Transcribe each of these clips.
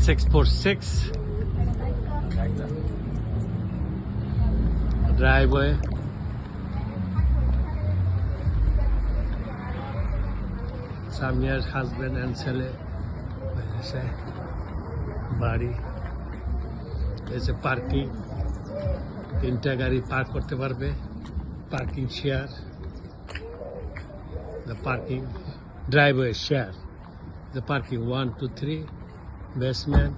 646 driveway. Samia's husband and ছেলে এসে বাড়ি এসে পার্কিং, 3টা গাড়ি পার্ক করতে পারবে, parking share, the parking driveway share, the parking 1 2 3 basement.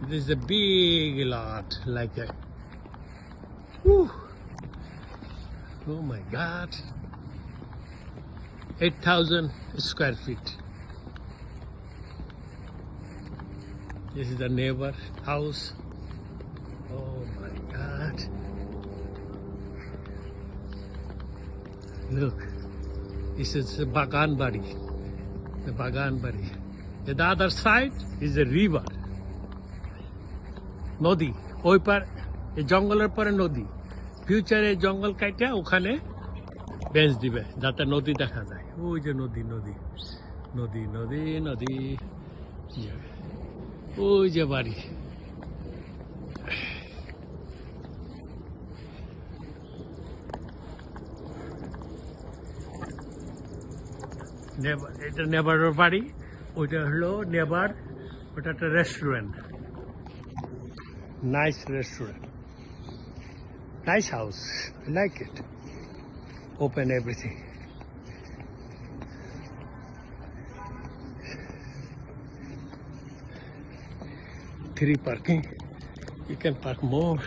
This is a big lot, like a whew, oh my god, 8,000 square feet. This is the neighbor house. Oh my god, look, this is the Bagan Bari. The Bagan Bari. The other side is a river. নদী, ওই পার এই জঙ্গলের পরে নদী। ফিউচারে জঙ্গল কাইটা ওখানে বেঞ্চ দিবে যাতে নদী দেখা যায়। ওই যে নদী নদী নদী নদী নদী, ওই যে বাড়ি। এটা নেবারের বাড়ি, ওইটা হলো নেবার, ওটা একটা restaurant, nice restaurant, nice house, I like it, open everything. Three parking, you can park more.